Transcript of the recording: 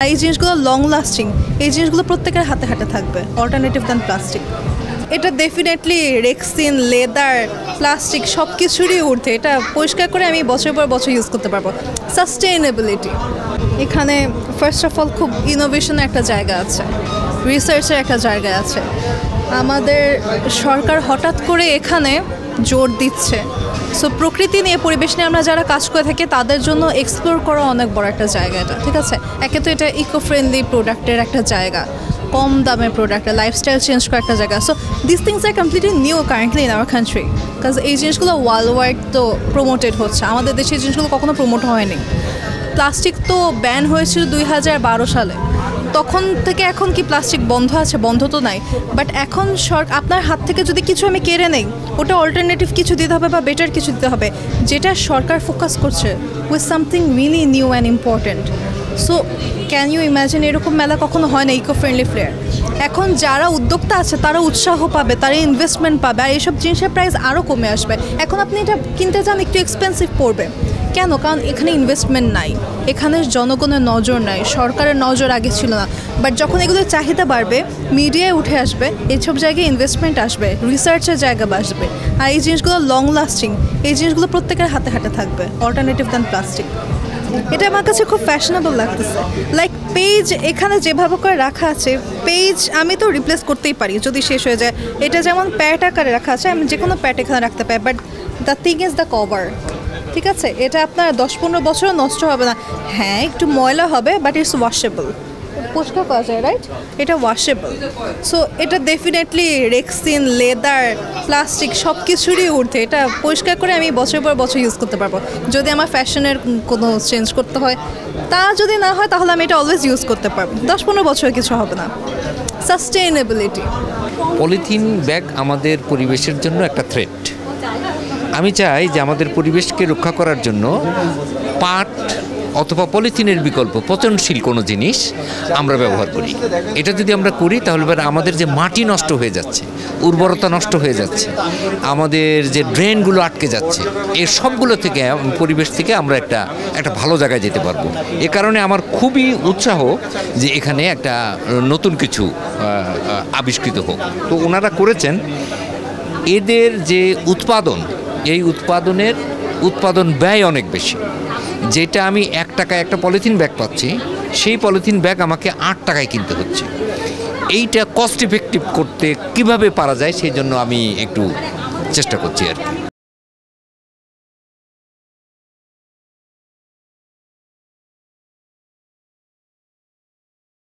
এই জিনিসগুলো long lasting, এই জিনিসগুলো প্রত্যেকের হাতে হাতে থাকবে, অল্টারনেটিভ দ্যান প্লাস্টিক। এটা ডেফিনেটলি রেক্সিন, লেদার, প্লাস্টিক সব কিছুরই ঊর্ধ্বে। এটা পরিষ্কার করে আমি বছর পর বছর ইউজ করতে পারবো। সাস্টেইনেবিলিটি, এখানে ফার্স্ট অফ অল খুব ইনোভেশনের একটা জায়গা আছে, রিসার্চের একটা জায়গা আছে। আমাদের সরকার হঠাৎ করে এখানে জোর দিচ্ছে। সো প্রকৃতি নিয়ে, পরিবেশ নিয়ে আমরা যারা কাজ করে থাকি তাদের জন্য এক্সপ্লোর করা অনেক বড় একটা জায়গা এটা, ঠিক আছে। একে তো এটা ইকো ফ্রেন্ডলি প্রোডাক্টের একটা জায়গা, কম দামের প্রোডাক্ট, লাইফস্টাইল চেঞ্জ করার একটা জায়গা। So this things are completely new currently in our country, because এই জিনিসগুলো ওয়ার্ল্ড ওয়াইড তো প্রমোটেড হচ্ছে, আমাদের দেশে এই জিনিসগুলো কখনো প্রমোট হয়নি। প্লাস্টিক তো ব্যান হয়েছিল 2012 সালে, তখন থেকে এখন কি প্লাস্টিক বন্ধ আছে? বন্ধ তো নাই। বাট এখন আপনার হাত থেকে যদি কিছু আমি কেড়ে নেই, ওটা অল্টারনেটিভ কিছু দিতে হবে বা বেটার কিছু দিতে হবে, যেটা সরকার ফোকাস করছে with something really new and important. So can you imagine, এরকম মেলা কখনো হয় না ইকো ফ্রেন্ডলি ফ্লেয়ার। এখন যারা উদ্যোক্তা আছে তারা উৎসাহ পাবে, তারা ইনভেস্টমেন্ট পাবে, আর এইসব জিনিসের প্রাইস আরও কমে আসবে। এখন আপনি এটা কিনতে যান, একটু এক্সপেন্সিভ পড়বে কেন? কারণ এখানে ইনভেস্টমেন্ট নাই, এখানে জনগণের নজর নাই, সরকারের নজর আগে ছিল না। বাট যখন এগুলোর চাহিদা বাড়বে, মিডিয়ায় উঠে আসবে, এইসব জায়গায় ইনভেস্টমেন্ট আসবে, রিসার্চের জায়গা আসবে, আর এই জিনিসগুলো লং লাস্টিং, এই জিনিসগুলো প্রত্যেকের হাতে হাতে থাকবে, অল্টারনেটিভ দ্যান প্লাস্টিক। এটা আমার কাছে খুব ফ্যাশনেবল লাগতেছে। লাইক পেজ এখানে যেভাবে করে রাখা আছে, পেজ আমি তো রিপ্লেস করতেই পারি যদি শেষ হয়ে যায়। এটা যেমন প্যাট আকারে রাখা আছে, আমি যে কোনো প্যাট এখানে রাখতে পারি। But the thing is the cover, ঠিক আছে। এটা আপনার 10-15 বছরও নষ্ট হবে না। হ্যাঁ, একটু ময়লা হবে, বাট ইটস ওয়াশেবল, পরিষ্কার করা যায়, রাইট? এটা ওয়াশেবল। সো এটা ডেফিনেটলি রেক্সিন, লেদার, প্লাস্টিক সব কিছুরই ঊর্ধ্বে। এটা পরিষ্কার করে আমি বছর পর বছর ইউজ করতে পারবো। যদি আমার ফ্যাশনের কোনো চেঞ্জ করতে হয়, তা যদি না হয় তাহলে আমি এটা অলওয়েজ ইউজ করতে পারবো, 10-15 বছর কিছু হবে না। সাস্টেইনেবিলিটি, পলিথিন ব্যাগ আমাদের পরিবেশের জন্য একটা থ্রেট। আমি চাই যে আমাদের পরিবেশকে রক্ষা করার জন্য পাট অথবা পলিথিনের বিকল্প পচনশীল কোনো জিনিস আমরা ব্যবহার করি। এটা যদি আমরা করি তাহলে আমাদের যে মাটি নষ্ট হয়ে যাচ্ছে, উর্বরতা নষ্ট হয়ে যাচ্ছে, আমাদের যে ড্রেনগুলো আটকে যাচ্ছে, এর সবগুলো থেকে পরিবেশ থেকে আমরা একটা ভালো জায়গায় যেতে পারবো। এ কারণে আমার খুবই উৎসাহ যে এখানে একটা নতুন কিছু আবিষ্কৃত হোক। তো ওনারা করেছেন, এদের যে উৎপাদন, এই উৎপাদন ব্যয় অনেক বেশি। যেটা আমি 1 টাকায় একটা পলিথিন ব্যাগ পাচ্ছি, সেই পলিথিন ব্যাগ আমাকে 8 টাকায় কিনতে হচ্ছে। এইটা কস্ট ইফেক্টিভ করতে কিভাবে পারা যায় সেই জন্য আমি একটু চেষ্টা করছি আর কি।